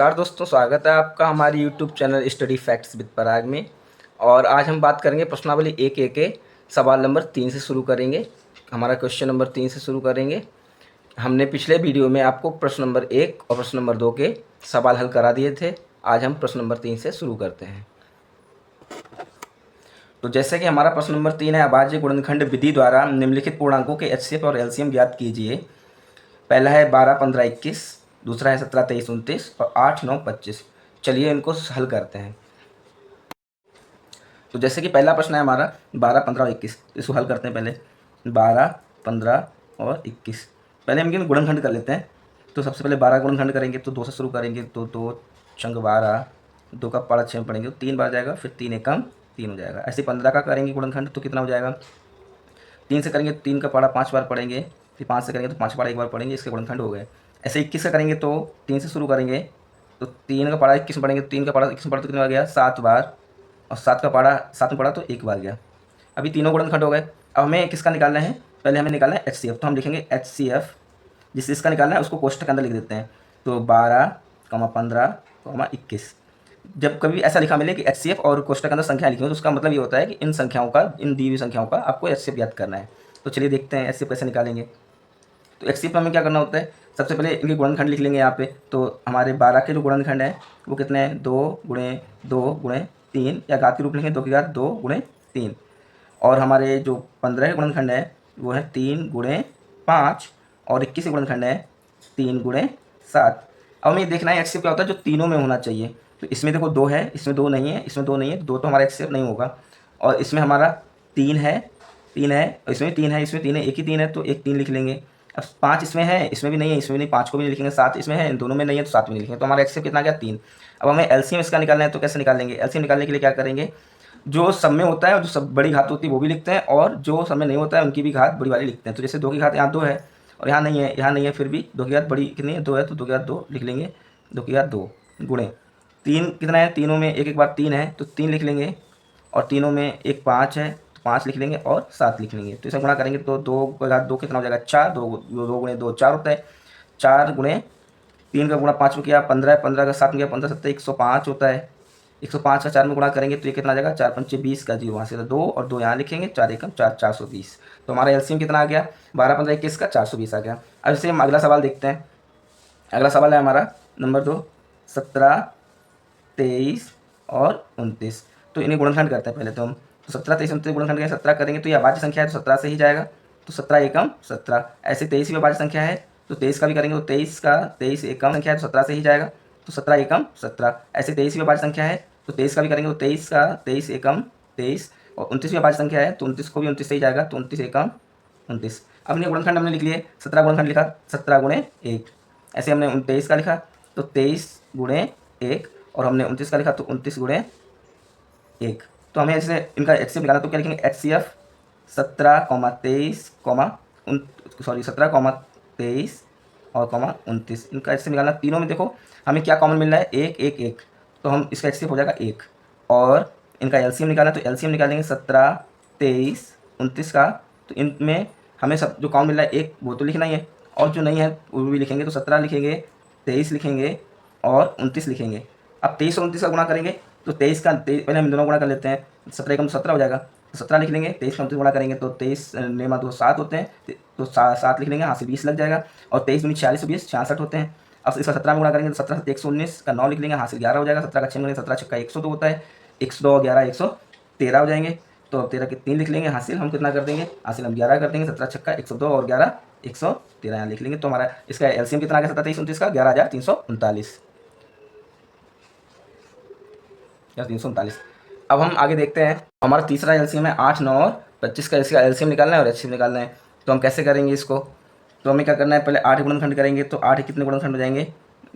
नमस्कार दोस्तों, स्वागत है आपका हमारे YouTube channel study facts with Parag में। और आज हम बात करेंगे प्रश्नावली 1 के सवाल नंबर 3 से शुरू करेंगे। हमारा क्वेश्चन नंबर 3 से शुरू करेंगे। हमने पिछले वीडियो में आपको प्रश्न नंबर 1 और प्रश्न नंबर 2 के सवाल हल करा दिए थे। आज हम प्रश्न नंबर 3 से शुरू करते हैं। तो जैसे कि हमारा प्रश्न नंबर 3 है, अभाज्य गुणनखंड विधि द्वारा निम्नलिखित पूर्णांकों के एचसीएफ और एलसीएम ज्ञात कीजिए। पहला है 12, 15, 21, दूसरा है 17, 23, 29 और 8, 9, 25। चलिए इनको हल करते हैं। तो जैसे कि पहला प्रश्न है हमारा 12, 15 और 21, इसको हल करते हैं। पहले 12, 15 और 21, पहले हम इनके गुणनखंड कर लेते हैं। तो सबसे पहले 12 गुणनखंड करेंगे तो 2 से शुरू करेंगे तो 2 चंग 12, 2 का पारा 6 में पढ़ेंगे तो 3 बार जाएगा, फिर 3 एकम 3 हो जाएगा। ऐसे 15 का करेंगे गुणनखंड तो कितना हो जाएगा, 3 से करेंगे 3 का पारा 5 बार पढ़ेंगे, फिर 5 से करेंगे तो 5 पारा 1 बार पढ़ेंगे, इसके गुणनखंड हो गए। ऐसे 21 का करेंगे तो 3 से शुरू करेंगे तो 3 का पारा 21 में पढ़ेंगे, 3 का पारा 21 में पढ़ा तो कितना बार गया, 7 बार, और 7 का पारा 7 में पढ़ा तो 1 बार गया। अभी तीनों गुणनखंड हो गए। अब हमें किसका निकालना है, पहले हमें निकालना है एचसीएफ। तो हम लिखेंगे एचसीएफ, जिस इसका निकालना है उसको कोष्ठक के अंदर लिख देते हैं। तो 12, 15, 21। जब कभी ऐसा लिखा मिले कि एचसीएफ और कोष्ठक के अंदर संख्या लिखी हो तो उसका मतलब ये होता है कि इन संख्याओं का, इन दी हुई संख्याओं का आपको एचसीएफ ज्ञात करना है। तो चलिए देखते हैं एचसीएफ कैसे निकालेंगे। तो एचसीएफ में हमें क्या करना होता है, सबसे पहले इनके गुणनखंड लिख लेंगे यहाँ पे। तो हमारे 12 के जो गुणनखंड है वो कितने हैं, 2 गुणे 2 गुणे 3, या घात के रूप लिखेंगे 2 की घात 2 गुणे 3। और हमारे जो 15 के गुणनखंड है वो है 3 गुणे 5, और 21 के गुणनखंड है 3 गुणे 7। अब हमें देखना है एचसीएफ क्या होता है जो तीनों में होना चाहिए। तो इसमें देखो 2 है, इसमें 2 नहीं है, इसमें 2 नहीं है, 2 तो हमारा एचसीएफ नहीं होगा। और इसमें हमारा 3 है, 3 है, इसमें 3 है, इसमें 3 है, एक ही 3 है तो एक 3 लिख लेंगे। अब 5 इसमें है, इसमें भी नहीं है, इसमें भी नहीं, 5 को भी नहीं लिखेंगे। 7 इसमें है, इन दोनों में नहीं है तो 7 में नहीं लिखेंगे। तो हमारा एचसीएफ कितना गया, 3। अब हमें एलसीएम इसका निकालना है तो कैसे निकालेंगे, एलसीएम निकालने के लिए क्या करेंगे, जो सब में होता है और जो सब बड़ी घात होती है वो भी लिखते हैं, और जो सब में नहीं होता है उनकी भी घात बड़ी वाली लिखते हैं। तो जैसे 2 की घात यहाँ 2 है और यहाँ नहीं है, यहाँ नहीं है, फिर भी 2 की घात बड़ी कितनी है, 2 है, तो 2 की घात 2 लिख लेंगे। 2 की घात 2 गुणे 3 कितना है, तीनों में एक एक बार 3 है तो 3 लिख लेंगे, और तीनों में एक 5 है तो 5 लिख लेंगे, और 7 लिख लेंगे। तो इसे गुणा करेंगे तो 2 की घात 2 कितना हो जाएगा, 4। 2 गुणे 2 4 होता है। 4 गुणे 3 का गुणा 5 में किया 15 है, 15 का 7 में किया 15 7 105 होता है। 105 का 4 में गुणा करेंगे तो ये कितना आ जाएगा, 4 पंचे 20 का 0 वहाँ से 2 और 2 यहाँ लिखेंगे, 4 एकम 4, 420। तो हमारा एलसीएम कितना आ गया, 12, 15, 21 का 420 आ गया। अब इससे हम अगला सवाल देखते हैं। अगला सवाल है हमारा नंबर 2, 17, 23 और 29। तो इन्हें गुणनखंड करते हैं पहले तो हम। तो 17, 23, 29 गुणनखंड करेंगे, 17 करेंगे तो ये अभाज्य संख्या है तो 17 से ही जाएगा, तो 17 एकम 17। ऐसे 23 भी अभाज्य संख्या है तो 23 का भी करेंगे तो 23 एकम संख्या है तो 17 से ही जाएगा, तो 17 एकम 17। ऐसे 23 भी अभाज्य संख्या है तो 23 का भी करेंगे तो 23 एकम 23, और 29 भी अभाज्य संख्या है तो 29 को भी 29 से ही जाएगा, तो 29 एकम 29। अब हमने गुणनखंड हमने लिख लिए, 17 गुणनखंड लिखा 17 गुणे 1। ऐसे हमने 23 का लिखा तो 23 गुणे 1, और हमने 29 का लिखा तो 29 गुणे 1। तो हमें ऐसे इनका एचसीएफ निकालना, तो क्या लिखेंगे, एचसीएफ 17, 23, 17, 23 और 29, इनका एचसीएफ निकालना। तीनों में देखो हमें क्या कॉमन मिल रहा है, 1 1 1, तो हम इसका एचसीएफ हो जाएगा 1। और इनका एलसीएम निकालना, तो एलसीएम निकालेंगे 17, 23, 29 का। तो इनमें हमें सब जो कॉमन मिल रहा है 1 वो तो लिखना ही है, और जो नहीं है वो भी लिखेंगे। तो 17 लिखेंगे, 23 लिखेंगे और 29 लिखेंगे। अब 23 और 29 का गुणा करेंगे तो 23 का पहले हम दोनों गुणा कर लेते हैं, 17 एकम 17 हो जाएगा, तो 17 लिख लेंगे। 23 का 29 गुणा करेंगे तो 23 नेमा 2 7 होते हैं, तो 7 लिख लेंगे, हाथ से 20 लग जाएगा, और 23 दूनी 46 20 66 होते हैं। अब इसका 17 में गुणा करेंगे तो 17 से 119 का 9 लिख लेंगे, हाथ से 11 हो जाएगा। 17 का 6 गुणे 17 छक्का 102 होता है, 102 और 11 113 हो जाएंगे। तो अब 13 के 3 लिख लेंगे, हासिल हम कितना कर देंगे, हासिल हम 11 कर देंगे। 17 छक्का 102 और 11 113 यहाँ लिख लेंगे। तो हमारा इसका एलसीएम कितना आ गया, 17 23 29 का 11,339। या 339। अब हम आगे देखते हैं, हमारा तीसरा एलसीएम है 8, 9 और 25 का। इसका एलसीएम निकालना है और एचसीएफ निकालना है। तो हम कैसे करेंगे इसको, तो हमें क्या करना है, पहले 8 गुणनखंड करेंगे तो 8 कितने गुणनखंड हो जाएंगे,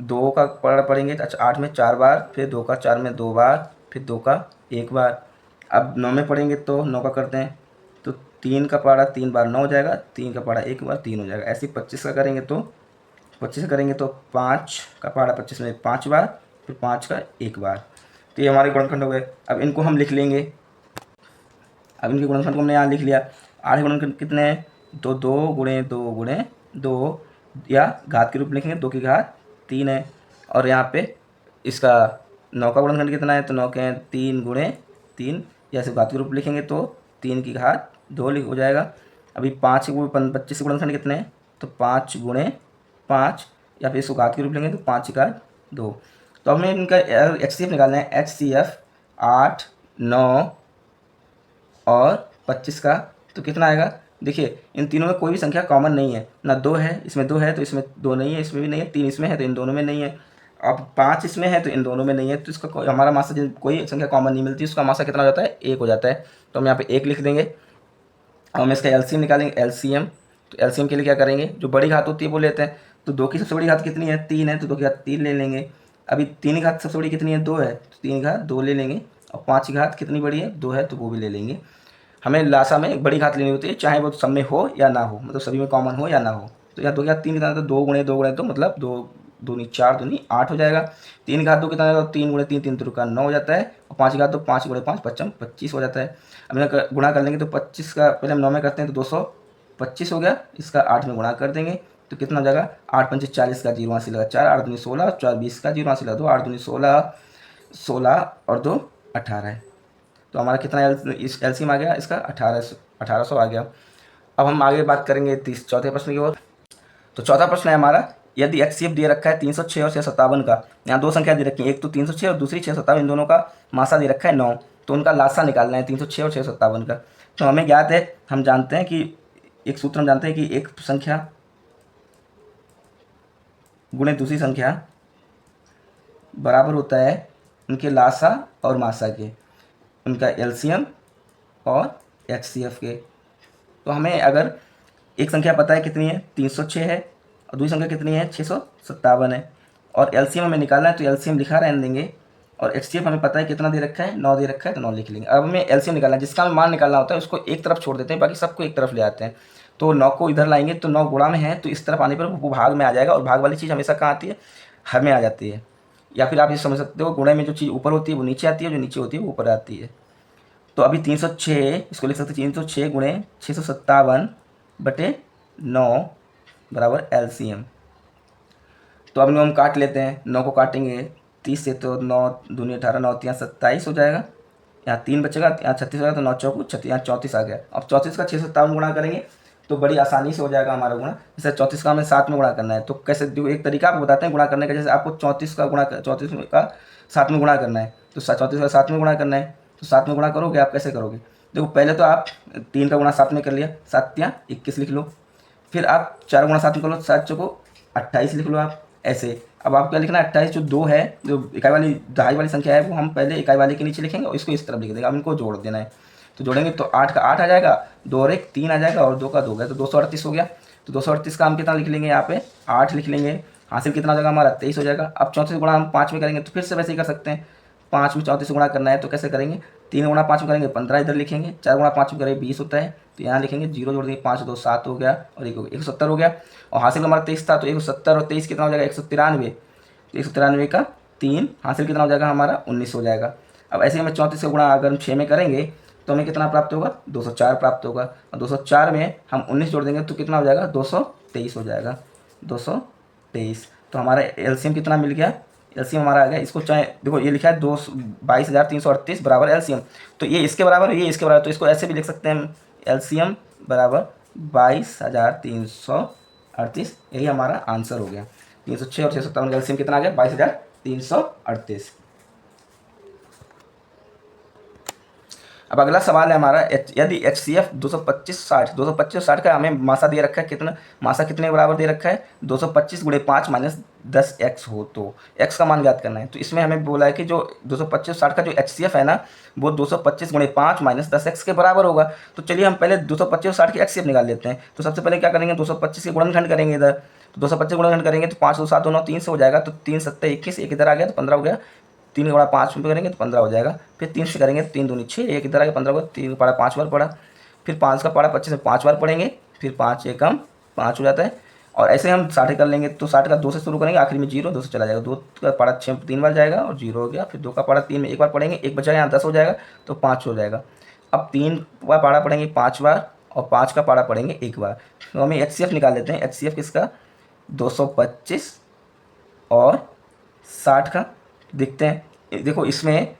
2 का पढ़ेंगे। अच्छा 8 में 4 बार, फिर 2 का 4 में 2 बार, फिर 2 का 1 बार। अब 9 में पढ़ेंगे तो 9 का करते हैं तो 3 का पारा 3 बार 9 हो जाएगा, 3 का पारा 1 बार 3 हो जाएगा। ऐसे 25 का करेंगे तो 25 करेंगे तो 5 का पारा 25 में 5 बार, फिर 5 का 1 बार। तो ये हमारे गुणनखंड हो गए। अब इनको हम लिख लेंगे। अब इनके गुणनखंड को हमने यहाँ लिख लिया। 8 गुणनखंड कितने हैं, तो 2 गुणे 2 गुणे 2, या घात के रूप में लिखेंगे 2 की घात 3 है, और यहाँ पे इसका 9 का गुणनखंड कितना है, तो 9 के 3 गुणे 3, या सिर्फ घात के रूप लिखेंगे तो 3 की घात 2 हो जाएगा। अभी 5 25 के गुणनखंड कितने हैं, तो 5 गुणे 5, या फिर इसको घात के रूप लेंगे तो 5 का 2। तो हमें इनका एच सी एफ निकालना है। एच सी एफ 8, 9 और 25 का, तो कितना आएगा, देखिए इन तीनों में कोई भी संख्या कॉमन नहीं है, ना 2 है, इसमें 2 है तो इसमें 2 नहीं है, इसमें भी नहीं है, 3 इसमें है तो इन दोनों में नहीं है, अब 5 इसमें है तो इन दोनों में नहीं है, तो इसका हमारा मासा कोई संख्या कॉमन नहीं मिलती, उसका मासा कितना हो जाता है, 1 हो जाता है। तो हम यहाँ पे 1 लिख देंगे। अब हम इसका एलसीएम निकालेंगे, एलसीएम। तो एलसीएम के लिए क्या करेंगे, जो बड़ी घात होती है वो लेते हैं। तो 2 की सबसे बड़ी घात कितनी है, 3 है, तो 2 की घात 3 ले लेंगे। अभी 3 की घात सबसे बड़ी कितनी है, 2 है, तो 3 की घात 2 ले लेंगे। और 5 की घात कितनी बड़ी है, 2 है, तो वो भी ले लेंगे। हमें लासा में बड़ी घात लेनी होती है, चाहे वो सब में हो या ना हो, मतलब सभी में कॉमन हो या ना हो। तो यहाँ 2 की घात 3 कितना, तो 2 गुणे 2 गुणे 2 मतलब 2 दूनी 4 दूनी 8 हो जाएगा। 3 की घात 2 कितना, 3 गुणे 3 3 का 9 हो जाता है। और 5 की घात 2 5 गुणे 5 55 25 हो जाता है। अब यहाँ गुणा कर लेंगे तो 25 का पहले हम 9 में करते हैं तो 225 हो गया, इसका 8 में गुणा कर देंगे तो कितना हो जाएगा, 8 पंचे 40 का 0 हासिल लगा 4, 8 दूनी 16, 4 20 का 0 हासिल लगा 2, 8 दूनी 16, 16 और 2 18 है। तो हमारा कितना एलसीएम आ गया इसका, 1800 आ गया। अब हम आगे बात करेंगे चौथे प्रश्न की ओर। तो चौथा प्रश्न है हमारा, यदि एचसीएफ दिया रखा है 306 और 657 का, यहाँ दो संख्या दे रखी है, एक तो 306 और दूसरी 657, इन दोनों का मासा दे रखा है 9, तो उनका लासा निकालना है 306 और 657 का। तो हमें ज्ञात है, हम जानते हैं कि एक सूत्र हम जानते हैं कि एक संख्या गुणे दूसरी संख्या बराबर होता है उनके लासा और मासा के, उनका एलसीएम और एचसीएफ के। तो हमें अगर एक संख्या पता है कितनी है, 306 है, और दूसरी संख्या कितनी है, 657 है, और एलसीएम हमें निकालना है तो एलसीएम लिखा रहने देंगे। और एचसीएफ हमें पता है कितना दे रखा है, 9 दे रखा है, तो 9 लिख लेंगे। अब हमें एलसीएम निकालना है, जिसका हमें मान निकालना होता है उसको एक तरफ छोड़ देते हैं, बाकी सबको एक तरफ ले आते हैं। तो 9 को इधर लाएंगे तो 9 गुणा में है, तो इस तरफ आने पर वो भाग में आ जाएगा, और भाग वाली चीज़ हमेशा कहाँ आती है, हर में आ जाती है। या फिर आप ये समझ सकते हो, गुणे में जो चीज़ ऊपर होती है वो नीचे आती है, जो नीचे होती है वो ऊपर आती है। तो अभी 306 इसको लिख सकते हैं, 306 गुणे 657 बटे 9 बराबर एलसीएम। तो अब इनको हम काट लेते हैं, 9 को काटेंगे 30 से तो 9 दूनी 18, 9 3 27 हो जाएगा, यहाँ 3 बचेगा, यहाँ 36 हो जाएगा, तो 9 चौको 36, यहाँ 34 आ गया। अब 34 का 657 गुणा करेंगे तो बड़ी आसानी से हो जाएगा हमारा गुणा। जैसे 34 का हमें 7 में गुणा करना है, तो कैसे, एक तरीका आपको बताते हैं गुणा करने का। जैसे आपको 34 का 7 में गुणा करना है, तो 34 का 7 में गुणा करना है, तो 7 में गुणा करोगे आप कैसे करोगे, देखो पहले तो आप 3 का गुणा 7 में कर लिया, 7 या 21 लिख लो, फिर आप 4 गुणा 7 में कर लो, 7 चौको 28 लिख लो आप ऐसे। अब आप क्या लिखना है, 28 जो 2 है, जो इकाई वाली दहाई वाली संख्या है, वो हम पहले इकाई वाले के नीचे लिखेंगे और इसको इस तरफ लिख देंगे। अब इनको जोड़ देना है, तो जोड़ेंगे तो 8 का 8 आ जाएगा, 2 और 1 3 आ जाएगा, और 2 का 2 गया, तो 238 हो गया। तो 238 का हम कितना लिख लेंगे, यहाँ पे 8 लिख लेंगे, हासिल कितना हो जाएगा हमारा 23 हो जाएगा। अब 34 गुणा हम 5 में करेंगे तो फिर से वैसे ही कर सकते हैं, 5 में 34 गुणा करना है तो कैसे करेंगे, 3 गुणा 5 में करेंगे 15 इधर लिखेंगे, 4 गुणा 5 में करेंगे 20 होता है, तो यहाँ लिखेंगे 0 जोड़ देंगे, 5 2 7 हो गया, और 1 हो गया, 170 हो गया। और हासिल हमारा 23 था, तो 170 और 23 कितना हो जाएगा, 193, तो 193 का 3 हासिल कितना हो जाएगा हमारा 19 हो जाएगा। अब ऐसे हमें 34 का गुणा अगर हम 6 में करेंगे तो हमें कितना प्राप्त होगा, 204 प्राप्त होगा, और 204 में हम 19 जोड़ देंगे तो कितना हो जाएगा, 223 हो जाएगा, 223। तो हमारा एलसीएम कितना मिल गया, एलसीएम हमारा आ गया। इसको चाहे देखो ये लिखा है 22,338 बराबर एलसीएम, तो ये इसके बराबर है, ये इसके बराबर, तो इसको ऐसे भी लिख सकते हैं हम, एलसीएम बराबर 22,338, यही हमारा आंसर हो गया। 306 और 657 का एलसीएम कितना आ गया, 22,338। अब अगला सवाल है हमारा, यदि एच सी एफ 225/60 का हमें मासा दे रखा है, कितना मासा कितने बराबर दे रखा है, 225 गुणे 5 माइनस 10x हो, तो x का मान ज्ञात करना है। तो इसमें हमें बोला है कि जो 225/60 का जो एच सी एफ है ना, वो 225 गुणे 5 माइनस 10x के बराबर होगा। तो चलिए हम पहले 225/60 की एच सी एफ निकाल लेते हैं। तो सबसे पहले क्या करेंगे, 225 के गुणनखंड करेंगे इधर, तो 225 गुणनखंड करेंगे तो 5 2 7 2 9 3 से हो जाएगा, तो 3 7 21, एक इधर आ गया तो 15 हो गया, 3 गुणा 5 में करेंगे तो 15 हो जाएगा, फिर 3 से करेंगे तो 3 दूनी 6, एक इधर आ गया 15 होगा, 3 का पारा 5 बार पड़ा, फिर 5 का पारा 25 में 5 बार पढ़ेंगे, फिर 5 एकम 5 हो जाता है। और ऐसे हम 60 कर लेंगे, तो 60 का 2 से शुरू करेंगे, आखिर में 0 2 से चला जाएगा, 2 का पारा 6 3 बार जाएगा और 0 हो गया, फिर 2 का पारा 3 में एक बार पढ़ेंगे, एक बचा यहाँ 10 हो जाएगा, तो 5 हो जाएगा। अब 3 का पारा पढ़ेंगे 5 बार और 5 का पारा पढ़ेंगे 1 बार। तो हमें एच सी एफ निकाल लेते हैं, एच सी एफ किसका, 225 और 60 का, देखते हैं। देखो इसमें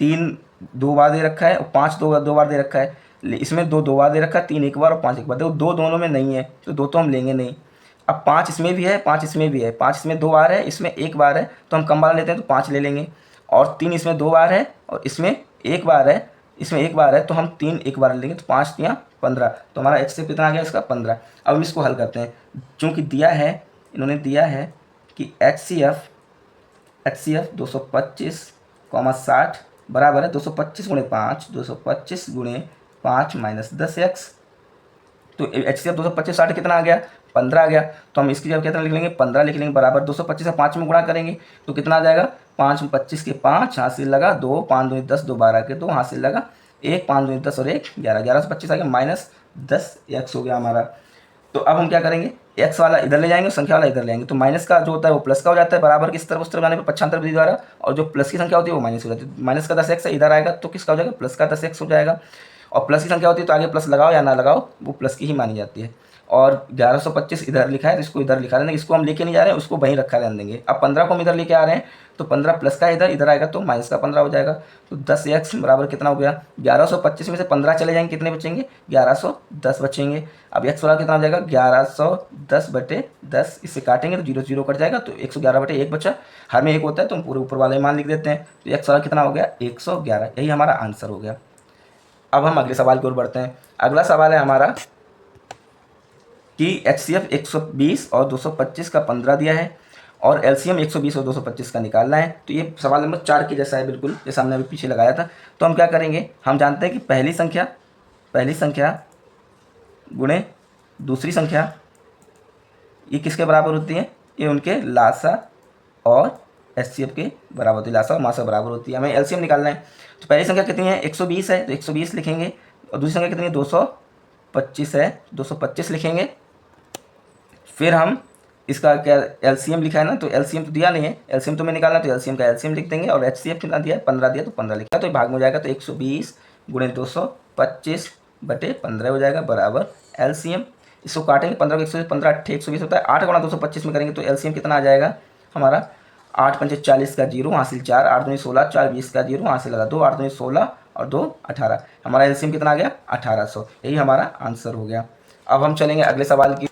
3 2 बार दे रखा है और 5 दो बार दे रखा है, इसमें 2 2 बार दे रखा है, 3 एक बार और 5 एक बार। देखो 2 दोनों में नहीं है तो 2 तो हम लेंगे नहीं। अब 5 इसमें भी है, 5 इसमें भी है, 5 इसमें 2 बार है, इसमें 1 बार है, तो हम कम वाला लेते हैं तो 5 ले लेंगे। और 3 इसमें 2 बार है और इसमें 1 बार है, इसमें 1 बार है तो हम 3 एक बार ले लेंगे, तो 5 3 15। तो हमारा HCF कितना आ गया इसका 15। अब हम इसको हल करते हैं। चूँकि दिया है, इन्होंने दिया है कि HCF 225, 60 बराबर है 225 गुणे 5, 225 गुणे 5 माइनस 10x। तो HCF 225 60 कितना आ गया 15 आ गया। तो हम इसकी जगह कितना लिख लेंगे 15 लिख लेंगे, बराबर 225 से 5 में गुणा करेंगे तो कितना आ जाएगा 5 में 25 के 5 हासिल लगा 2, 5 दूनी 10, 2 12 के 2 हासिल लगा 1, 5 दूनी 10 और 1 11, 11 से 25 आ गया माइनस 10x हो गया हमारा। तो अब हम क्या करेंगे, एक्स वाला इधर ले जाएंगे, संख्या वाला इधर ले आएंगे, तो माइनस का जो होता है वो प्लस का हो जाता है, बराबर किस तरफ उस तरफ जाने पर पक्षांतर विधि द्वारा, और जो प्लस की संख्या होती है वो माइनस हो जाती है। माइनस का 10x है इधर आएगा तो किसका हो जाएगा प्लस का 10x हो जाएगा। और प्लस की संख्या होती है तो आगे प्लस लगाओ या ना लगाओ वो प्लस की ही मानी जाती है। और 1125 इधर लिखा है तो इसको इधर लिखा देंगे, इसको हम लेके नहीं जा रहे हैं, उसको वहीं रखा रहने देंगे। अब 15 को हम इधर लेके आ रहे हैं तो 15 प्लस का इधर इधर आएगा तो माइनस का 15 हो जाएगा। तो 10x बराबर कितना हो गया 1125 में से 15 चले जाएंगे कितने बचेंगे 1110 बचेंगे। अब x वाला कितना हो जाएगा 1110/10, इससे काटेंगे तो 0 0 कट जाएगा तो 111/1 बचा। हर में 1 होता है तो हम पूरे ऊपर वाले मान लिख देते हैं। तो x वाला कितना हो गया 111, यही हमारा आंसर हो गया। अब हम अगले सवाल की ओर बढ़ते हैं। अगला सवाल है हमारा कि HCF 120 और 225 का 15 दिया है और LCM 120 और 225 का निकालना है। तो ये सवाल नंबर 4 के जैसा है बिल्कुल, जैसा हमने अभी पीछे लगाया था। तो हम क्या करेंगे, हम जानते हैं कि पहली संख्या गुणे दूसरी संख्या ये किसके बराबर होती है, ये उनके लासा और HCF के बराबर होती है, लासा और मासा बराबर होती है। हमें LCM निकालना है। तो पहली संख्या कितनी है 120 है तो 120 लिखेंगे, और दूसरी संख्या कितनी है 225 है 225 लिखेंगे। फिर हम इसका क्या LCM लिखा है ना, तो LCM तो दिया नहीं है, LCM तो मैं निकालना, तो LCM का LCM लिख देंगे। और HCF कितना दिया है 15 दिया तो 15 लिखा, तो भाग में हो जाएगा तो 120 गुणे 225/15 हो जाएगा बराबर LCM। इसको काटेंगे 15 को 120, 15 8 120 होता है, 8 गुणा 225 में करेंगे तो LCM कितना आ जाएगा हमारा 8 पंचे 40 का 0 हासिल 4, 8 दूनी 16, 4 20 का 0 हासिल लगा 2, 8 दूनी 16 और 2 18। हमारा LCM कितना आ गया 1800, यही हमारा आंसर हो गया। अब हम चलेंगे अगले सवाल की।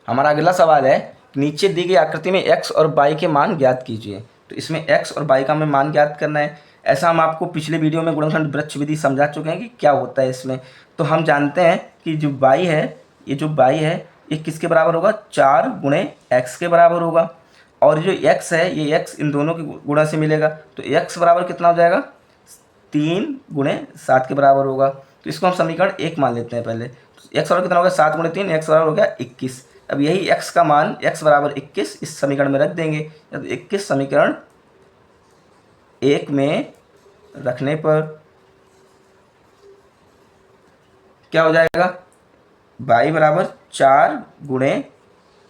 हमारा अगला सवाल है नीचे दी गई आकृति में x और y के मान ज्ञात कीजिए। तो इसमें x और y का हमें मान ज्ञात करना है। ऐसा हम आपको पिछले वीडियो में गुणनखंड वृक्ष विधि समझा चुके हैं कि क्या होता है इसमें। तो हम जानते हैं कि जो y है, ये जो y है ये किसके बराबर होगा 4 गुणे x के बराबर होगा। और जो x है ये x इन दोनों के गुणा से मिलेगा, तो x बराबर कितना हो जाएगा 3 गुणे 7 के बराबर होगा। तो इसको हम समीकरण 1 मान लेते हैं पहले। x बराबर कितना हो गया 7 गुणे 3, x बराबर हो गया 21। अब यही x का मान x बराबर 21 इस समीकरण में रख देंगे। तो 21 समीकरण 1 में रखने पर क्या हो जाएगा y बराबर 4 गुणे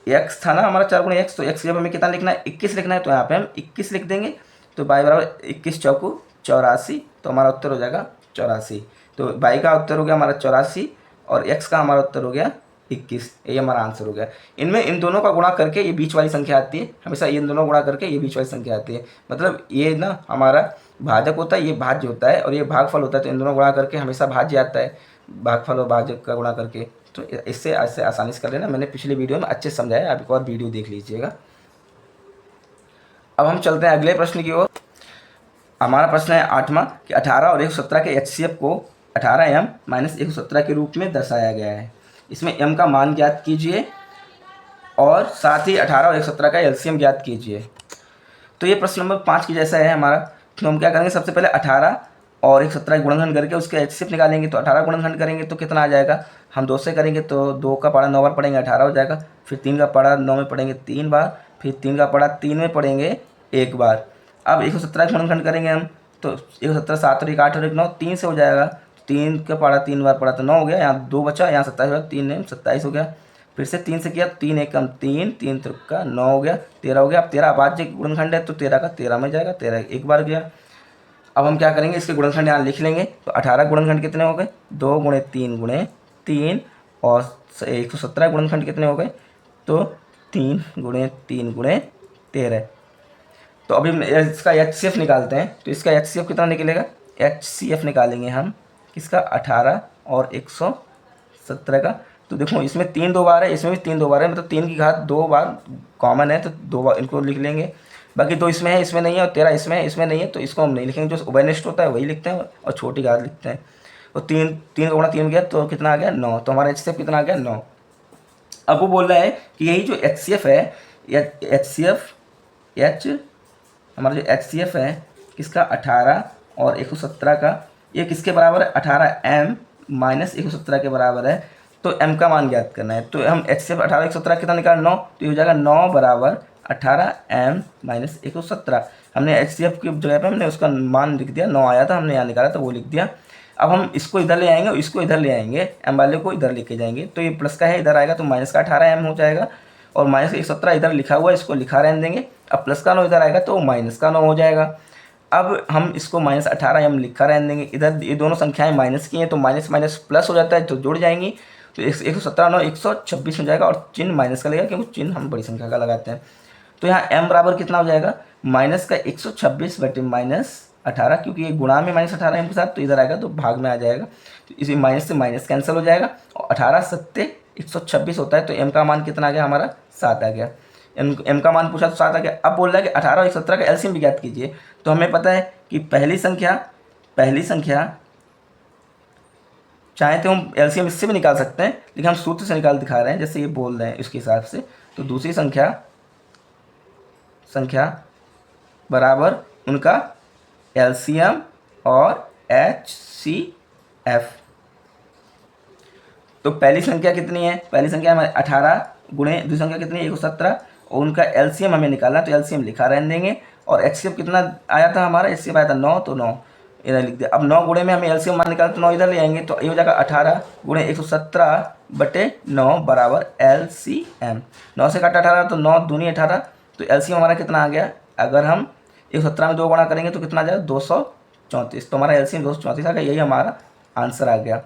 x था ना हमारा 4 गुणे x, तो x जब हमें कितना लिखना है 21 लिखना है, तो यहाँ पे हम 21 लिख देंगे। तो y बराबर 21 चौकू 84, तो हमारा उत्तर हो जाएगा 84। तो y का उत्तर हो गया हमारा 84 और x का हमारा उत्तर हो गया 21, यही हमारा आंसर हो गया। इनमें इन दोनों का गुणा करके ये बीच वाली संख्या आती है, हमेशा इन दोनों गुणा करके ये बीच वाली संख्या आती है। मतलब ये ना हमारा भाजक होता है, ये भाज्य होता है और ये भागफल होता है, तो इन दोनों गुणा करके हमेशा भाज्य आता है, भागफल और भाजक का गुणा करके। तो इससे ऐसे आसानी से कर लेना, मैंने पिछले वीडियो में अच्छे से समझाया, आप एक और वीडियो देख लीजिएगा। अब हम चलते हैं अगले प्रश्न की ओर। हमारा प्रश्न है 8वां कि 18 और 117 के HCF को 18m माइनस 117 के रूप में दर्शाया गया है। इसमें m का मान ज्ञात कीजिए और साथ ही 18 और 117 का LCM ज्ञात कीजिए। तो ये प्रश्न नंबर 5 की जैसा है हमारा। तो हम क्या करेंगे, सबसे पहले 18 और 117 गुणनखंड करके उसके HCF निकालेंगे। तो 18 गुणनखंड करेंगे तो कितना आ जाएगा, हम 2 से करेंगे तो 2 का पढ़ा 9 बार पढ़ेंगे 18 हो जाएगा। फिर 3 का पढ़ा 9 में पढ़ेंगे 3 बार, फिर 3 का पढ़ा 3 में पढ़ेंगे 1 बार। अब 117 गुणनखंड करेंगे हम, तो 117 7 और 1 8 और 1 9 3 से हो जाएगा। 3 का पढ़ा 3 बार पढ़ा तो 9 हो गया, यहाँ 2 बचा, यहाँ 27 हो गया, 3 में 27 हो गया। फिर से 3 से किया, 3 एकम 3, 3 त्रिका 9 हो गया, 13 हो गया। अब 13 अभाज्य गुणनखंड है तो 13 का 13 में जाएगा, 13 एक बार गया। अब हम क्या करेंगे, इसके गुणनखंड यहाँ लिख लेंगे। तो 18 गुणनखंड कितने हो गए 2 गुणे 3 गुणे 3, और 117 गुणनखंड कितने हो गए तो 3 गुणे 3 गुणे 13। तो तो अभी इसका HCF निकालते हैं। तो इसका HCF कितना निकलेगा, HCF निकालेंगे हम किसका, 18 और 117 का। तो देखो इसमें 3 2 बार है, इसमें भी 3 2 बार है, मतलब 3 की घात 2 बार कॉमन है, तो 2 बार इनको लिख लेंगे। बाकी 2 इसमें है, इसमें नहीं है, और 13 इसमें है, इसमें नहीं है, तो इसको हम नहीं लिखेंगे। जो उभयनिष्ठ होता है वही लिखते हैं और छोटी घात लिखते हैं। तो 3 3 का गुणा 3 गया तो कितना आ गया, 9। तो हमारा HCF कितना आ गया, 9। अब वो बोल रहा है कि यही जो HCF है, हमारा जो HCF है किसका, 18 और 117 का, ये किसके बराबर है, 18m माइनस 117 के बराबर है। तो m का मान ज्ञात करना है। तो हम HCF 18 117 कितना निकाला, 9। तो ये हो जाएगा 9 बराबर 18m माइनस 117। हमने HCF की जगह पे हमने उसका मान लिख दिया, 9 आया था, हमने यहाँ निकाला तो वो लिख दिया। अब हम इसको इधर ले आएंगे और इसको इधर ले आएंगे, m वाले को इधर लेके जाएंगे। तो ये प्लस का है, इधर आएगा तो माइनस का 18m हो जाएगा, और माइनस 117 इधर लिखा हुआ है, इसको लिखा रहने देंगे। अब प्लस का 9 इधर आएगा तो माइनस का 9 हो जाएगा। अब हम इसको माइनस 18m लिखा रहने देंगे। इधर ये दोनों संख्याएं माइनस की हैं, तो माइनस माइनस प्लस हो जाता है, तो जुड़ जाएंगी। तो 117 9 126 हो जाएगा, और चिन्ह माइनस का लगेगा क्योंकि चिन्ह हम बड़ी संख्या का लगाते हैं। तो यहाँ m बराबर कितना हो जाएगा, माइनस का 126 बटे माइनस 18, क्योंकि ये गुणा में माइनस 18 m के साथ, तो इधर आएगा तो भाग में आ जाएगा। तो इसी माइनस से माइनस कैंसिल हो जाएगा, और 18 सत्ते 126 होता है। तो m का मान कितना आ गया हमारा, 7 आ गया। m का मान पूछा तो 7 आ गया। अब बोल रहा है कि 18 और 117 का एलसीएम भी ज्ञात कीजिए। तो हमें पता है कि पहली संख्या चाहे तो हम एलसीएम इससे भी निकाल सकते हैं, लेकिन हम सूत्र से निकाल दिखा रहे हैं, जैसे ये बोल रहे हैं इसके हिसाब से। तो दूसरी संख्या बराबर उनका एलसीएम और HCF। तो पहली संख्या कितनी है, पहली संख्या हमारे 18 गुणे दूसरी संख्या कितनी है, 117, और उनका एलसीएम हमें निकालना, तो एलसीएम लिखा रहने देंगे। और HCF कितना आया था हमारा, HCF आया था 9, तो 9 इधर लिख दिया। अब 9 गुणे में हमें एलसीएम मान निकालना, तो 9 इधर ले आएंगे, तो ये हो जाएगा 18 गुणे 117 बटे 9 बराबर LCM। 9 से काटा 18 तो 9 दूनी 18, तो एलसीएम हमारा कितना आ गया, अगर हम 117 में 2 गुणा करेंगे तो कितना आ जाएगा, 234। तो हमारा एलसीएम 234 आ गया, यही हमारा आंसर आ गया।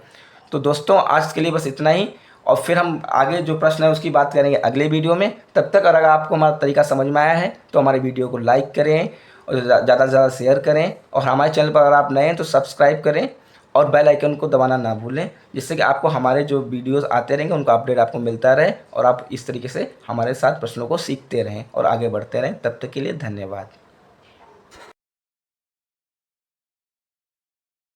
तो दोस्तों आज के लिए बस इतना ही, और फिर हम आगे जो प्रश्न है उसकी बात करेंगे अगले वीडियो में। तब तक अगर आपको हमारा तरीका समझ में आया है तो हमारे वीडियो को लाइक करें और ज़्यादा से ज़्यादा शेयर करें, और हमारे चैनल पर अगर आप नए हैं तो सब्सक्राइब करें और बेल आइकन को दबाना ना भूलें, जिससे कि आपको हमारे जो वीडियोस आते रहेंगे उनका अपडेट आपको मिलता रहे, और आप इस तरीके से हमारे साथ प्रश्नों को सीखते रहें और आगे बढ़ते रहें। तब तक के लिए धन्यवाद।